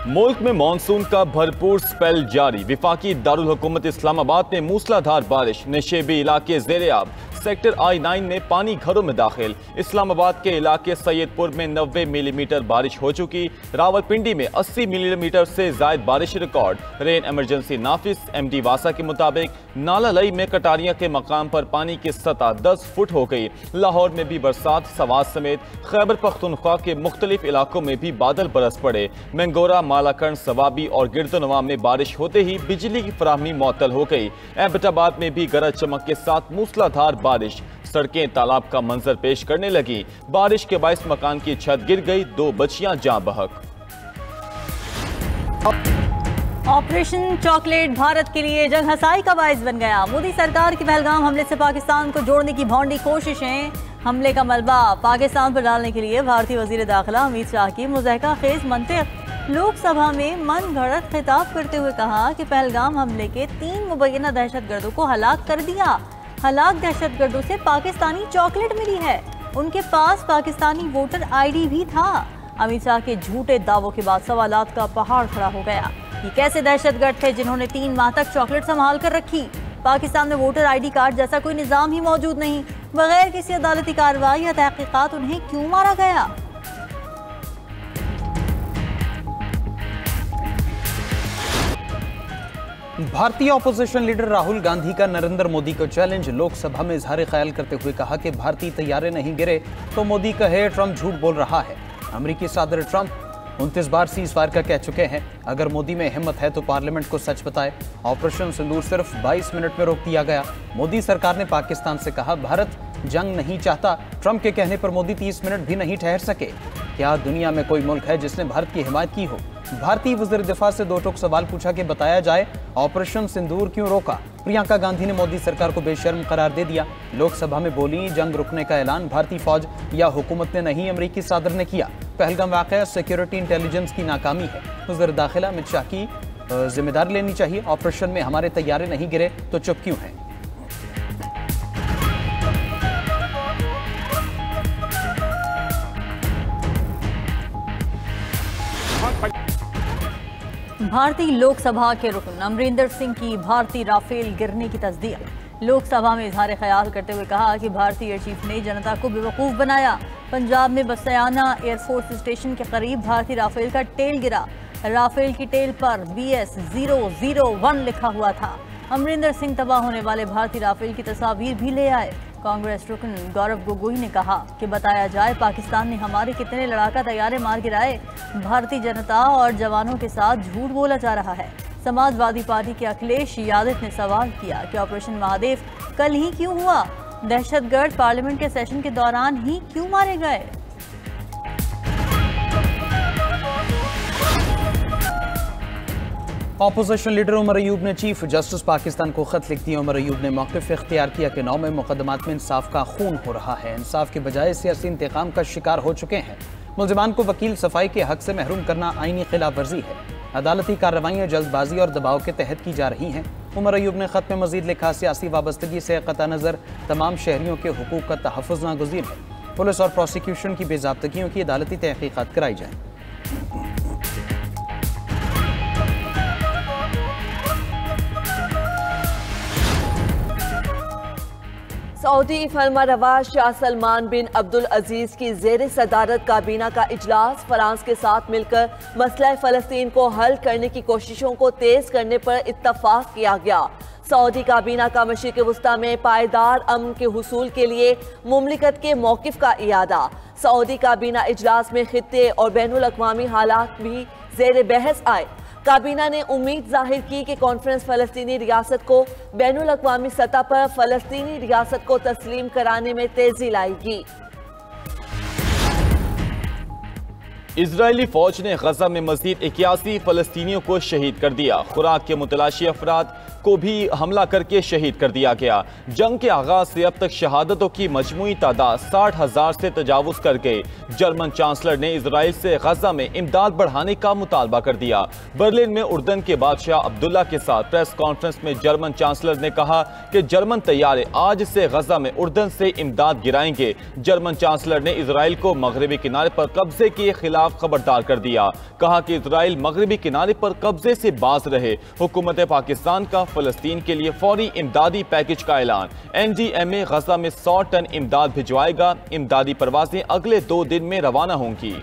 मुल्क में मानसून का भरपूर स्पेल जारी। विफाकी दारुल हुकूमत इस्लामाबाद में मूसलाधार बारिश, नशेबी इलाके ज़ेरे-आब। सेक्टर I-9 में पानी घरों में दाखिल। इस्लामाबाद के इलाके सैयदपुर में 90 मिलीमीटर बारिश हो चुकी। रावलपिंडी में 80 मिलीमीटर से जायद बारिश रिकॉर्ड। रेन एमरजेंसी नाफिस। MD वासा के मुताबिक नाला लई में कटारिया के मकाम पर पानी की सतह 10 फुट हो गई। लाहौर में भी बरसात। सवात समेत खैबर पख्तूनख्वा के मुख्तलिफ इलाकों में भी बादल बरस पड़े। मंगोरा, मालाकंड, सवाबी और गिरदनवा में बारिश होते ही बिजली की फराहमी मुअत्तल हो गई। एबटाबाद में भी गरज चमक के साथ मूसलाधार बारिश। सड़कें तालाब का मंजर पेश करने लगी। बारिश के बाइस मकान की छत गिर गई, 2 बच्चियां जाँ बहक। ऑपरेशन चॉकलेट भारत के लिए जंग हसाई का बायस बन गया। मोदी सरकार की पहलगाम हमले से पाकिस्तान को जोड़ने की भौंडी कोशिशें। हमले का मलबा पाकिस्तान पर डालने के लिए भारतीय वजीर दाखिला अमित शाह की मुज़ाहिका खेज मंतिक। लोकसभा में मन घड़त खिताब करते हुए कहा कि पहलगाम हमले के 3 मुबैना दहशतगर्दों को हलाक कर दिया। हलाक दहशतगर्दों से पाकिस्तानी चॉकलेट मिली है। उनके पास पाकिस्तानी वोटर ID भी था। अमित शाह के झूठे दावों के बाद सवालात का पहाड़ खड़ा हो गया। ये कैसे दहशतगर्द थे जिन्होंने 3 माह तक चॉकलेट संभाल कर रखी? पाकिस्तान में वोटर ID कार्ड जैसा कोई निजाम ही मौजूद नहीं। बगैर किसी अदालती कार्रवाई या तहकीकात उन्हें क्यों मारा गया? भारतीय ऑपोजिशन लीडर राहुल गांधी का नरेंद्र मोदी को चैलेंज। लोकसभा में इजहार ख्याल करते हुए कहा कि भारतीय तैयारे नहीं गिरे तो मोदी कहे ट्रंप झूठ बोल रहा है। अमेरिकी सदर ट्रंप 29 बार सीज़फायर का कह चुके हैं। अगर मोदी में हिम्मत है तो पार्लियामेंट को सच बताए। ऑपरेशन सिंदूर सिर्फ 22 मिनट में रोक दिया गया। मोदी सरकार ने पाकिस्तान से कहा भारत जंग नहीं चाहता। ट्रंप के कहने पर मोदी 30 मिनट भी नहीं ठहर सके। क्या दुनिया में कोई मुल्क है जिसने भारत की हिमायत की हो? भारतीय वज़ीर दिफा से 2 टूक सवाल पूछा कि बताया जाए ऑपरेशन सिंदूर क्यों रोका। प्रियंका गांधी ने मोदी सरकार को बेशर्म करार दे दिया। लोकसभा में बोली जंग रुकने का ऐलान भारतीय फौज या हुकूमत ने नहीं, अमेरिकी सदर ने किया। पहलगाम वाक़या सिक्योरिटी इंटेलिजेंस की नाकामी है। वज़ीर दाखिला अमित शाह की जिम्मेदारी लेनी चाहिए। ऑपरेशन में हमारे तैयारे नहीं गिरे तो चुप क्यों हैं? भारतीय लोकसभा के रुकन अमरिंदर सिंह की भारतीय राफेल गिरने की तस्दीक। लोकसभा में इजहार ख्याल करते हुए कहा कि भारतीय एयर चीफ ने जनता को बेवकूफ़ बनाया। पंजाब में बसियाना एयरफोर्स स्टेशन के करीब भारतीय राफेल का टेल गिरा। राफेल की टेल पर BS 001 लिखा हुआ था। अमरिंदर सिंह तबाह होने वाले भारतीय राफेल की तस्वीर भी ले आए। कांग्रेस रुकन गौरव गोगोई ने कहा कि बताया जाए पाकिस्तान ने हमारे कितने लड़ाका तैयारे मार गिराए। भारतीय जनता और जवानों के साथ झूठ बोला जा रहा है। समाजवादी पार्टी के अखिलेश यादव ने सवाल किया कि ऑपरेशन महादेव कल ही क्यों हुआ? दहशतगर्द पार्लियामेंट के सेशन के दौरान ही क्यों मारे गए? ऑपोजिशन लीडर उमर अयूब ने चीफ जस्टिस पाकिस्तान को खत लिख दिया। उमर अयूब ने मौक़िफ़ इख्तियार किया कि 9 में मुकदमात में इंसाफ का खून हो रहा है। इंसाफ के बजाय सियासी इंतकाम का शिकार हो चुके हैं। मुल्ज़िमान को वकील सफाई के हक से महरूम करना आईनी खिलाफ वर्जी है। अदालती कार्रवाइयाँ जल्दबाजी और दबाव के तहत की जा रही हैं। उमर अयूब ने खत में मजीद लिखा सियासी वाबस्तगी से क़ता नज़र तमाम शहरियों के हुकूक का तहफ़्फ़ुज़ नागुज़ीर है। पुलिस और प्रोसिक्यूशन की बेज़ाब्तगियों की अदालती तहक़ीक़ात कराई जाए। सऊदी फरमारवा शाह सलमान बिन अब्दुल अजीज की ज़ेर सदारत काबीना का इजलास फ्रांस के साथ मिलकर मसला फ़लस्तीन को हल करने की कोशिशों को तेज करने पर इत्तफाक किया गया। सऊदी काबीना का मशरिक़ वस्ता में पायदार अमन के हुसूल के लिए मुमलिकत के मौक़िफ़ का इयादा। सऊदी काबीना इजलास में खित्ते और बैनुल अक़वामी हालात भी ज़ेर बहस आए। काबीना ने उम्मीद जाहिर की कि कॉन्फ्रेंस फ़लस्तीनी रियासत को बैनुल अक़वामी सतह पर फ़लस्तीनी रियासत को तस्लीम कराने में तेजी लाएगी। इजरायली फौज ने गजा में मजीद 81 फ़लस्तीनियों को शहीद कर दिया। खुराक के मुतलाशी अफराद को भी हमला करके शहीद कर दिया गया। जंग के आगाज से अब तक शहादतों की मजमूई तादाद 60,000 से तजावुज कर गई। जर्मन चांसलर ने इजराइल से गजा में इमदाद बढ़ाने का मुतालबा कर दिया। बर्लिन में उर्दन के बादशाह अब्दुल्ला के साथ प्रेस कॉन्फ्रेंस में जर्मन चांसलर ने कहा कि जर्मन तैयारे आज से गजा में उर्दन से इमदाद गिराएंगे। जर्मन चांसलर ने इजराइल को मगरबी किनारे पर कब्जे के खिलाफ खबरदार कर दिया। कहा कि इजराइल मगरबी किनारे पर कब्जे से बाज रहे। हुकूमत पाकिस्तान का फलस्तीन के लिए फौरी इमदादी पैकेज का ऐलान। NDMA गजा में 100 टन इमदाद भिजवाएगा। इमदादी परवाजें अगले 2 दिन में रवाना होंगी।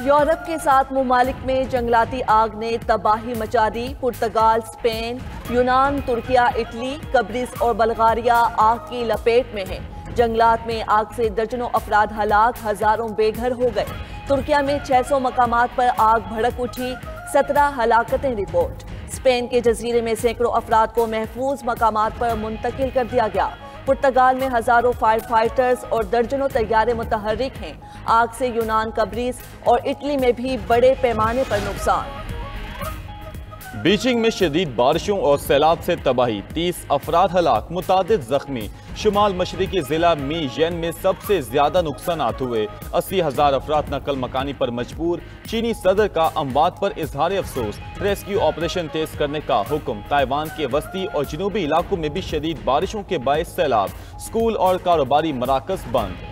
यूरोप के 7 ममालिक में जंगलाती आग ने तबाही मचा दी। पुर्तगाल, स्पेन, यूनान, तुर्किया, इटली, कब्रिस और बल्गारिया आग की लपेट में हैं। जंगलात में आग से दर्जनों अफराद हलाक, हजारों बेघर हो गए। तुर्किया में 600 मकामात पर आग भड़क उठी, 17 हलाकतें रिपोर्ट। स्पेन के जजीरे में सैकड़ों अफराद को महफूज मकामात पर मुंतकिल कर दिया गया। पुर्तगाल में हजारों फायर फाइटर्स और दर्जनों तैयारे मुतहर्रिक हैं। आग से यूनान, कब्रिस और इटली में भी बड़े पैमाने पर नुकसान। बीजिंग में शदीद बारिशों और सैलाब से तबाही, 30 अफराद हलाक, मुतादिद जख्मी। शुमाल मशरकी जिला मीजेन में सबसे ज्यादा नुकसानात हुए। 80,000 अफराद नकल मकानी पर मजबूर। चीनी सदर का अमवात पर इजहार अफसोस। रेस्क्यू ऑपरेशन तेज करने का हुक्म। ताइवान के वस्ती और जनूबी इलाकों में भी शदीद बारिशों के बायस सैलाब। स्कूल और कारोबारी मराकज बंद।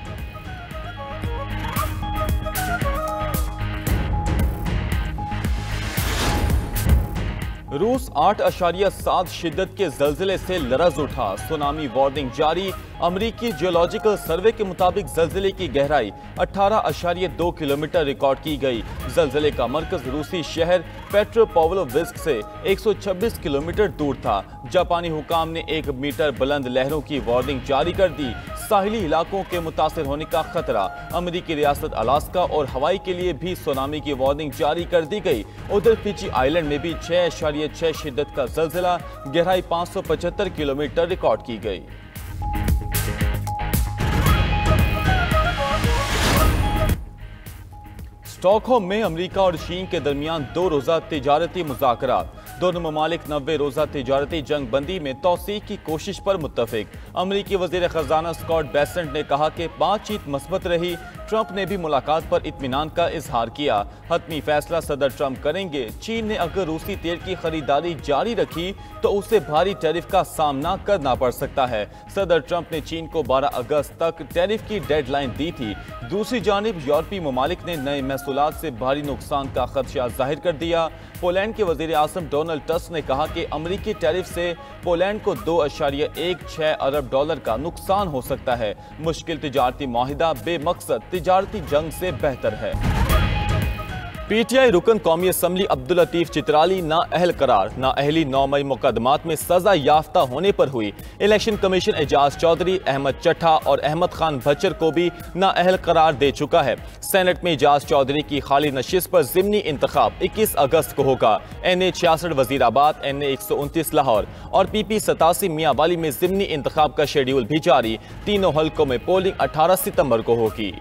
रूस 8.7 शिद्दत के जल्जले से लरज उठा। सुनामी वार्निंग जारी। अमरीकी जियोलॉजिकल सर्वे के मुताबिक जल्जले की गहराई 18.2 किलोमीटर रिकॉर्ड की गई। जल्जले का मरकज रूसी शहर पेट्रोपोव्लोविस्क से 126 किलोमीटर दूर था। जापानी हुकाम ने 1 मीटर बुलंद लहरों की वार्निंग जारी कर दी। साहिली इलाकों के मुतासर होने का खतरा। अमरीकी रियासत अलास्का और हवाई के लिए भी सुनामी की वार्निंग जारी कर दी गई। उधर फिजी आइलैंड में भी 6.6 शिद्दत का जल्जला, गहराई 575 किलोमीटर रिकॉर्ड की गई। स्टॉकहोम में अमेरिका और चीन के दरमियान 2 रोजा तिजारती मुज़ाकरात। दोनों ममालिक 90 रोजा तिजारती जंग बंदी में तौसीक की कोशिश पर मुत्तफिक। अमरीकी वज़ीर ख़जाना स्कॉट बेसेंट ने कहा कि बातचीत मस्बत रही। ट्रंप ने भी मुलाकात पर इत्मीनान का इजहार किया। हतमी फैसला सदर ट्रंप करेंगे। चीन ने अगर रूसी तेल की खरीदारी जारी रखी तो उसे भारी टैरिफ का सामना करना पड़ सकता है। सदर ट्रंप ने चीन को 12 अगस्त तक टैरिफ की डेडलाइन दी थी। दूसरी जानिब यूरोपीय ममालिक ने नए महसूलात से भारी नुकसान का खदशा जाहिर कर दिया। पोलैंड के वज़ीर आज़म डोनाल्ड टस्क ने कहा कि अमरीकी टैरिफ से पोलैंड को $2.16 अरब का नुकसान हो सकता है। मुश्किल तिजारती मुआहिदा बेमकसद तिजारती जंग से बेहतर है। पीटीआई रुकन कौमी असम्बली अब्दुल लतीफ चित्राली नाअहल करार। नाअहली 9 मई मुकदमात में सजा याफ्ता होने पर हुई। इलेक्शन कमीशन एजाज चौधरी, अहमद चट्ठा और अहमद खान भच्चर को भी नाअहल करार दे चुका है। सेनेट में एजाज चौधरी की खाली नशिस्त पर ज़िमनी इंतखाब 21 अगस्त को होगा। NA 66 वजीराबाद, NA 129 लाहौर और PP 87 मियांवाली में ज़िमनी इंतखाब का शेड्यूल भी जारी। तीनों हल्कों में पोलिंग 18 सितंबर को होगी।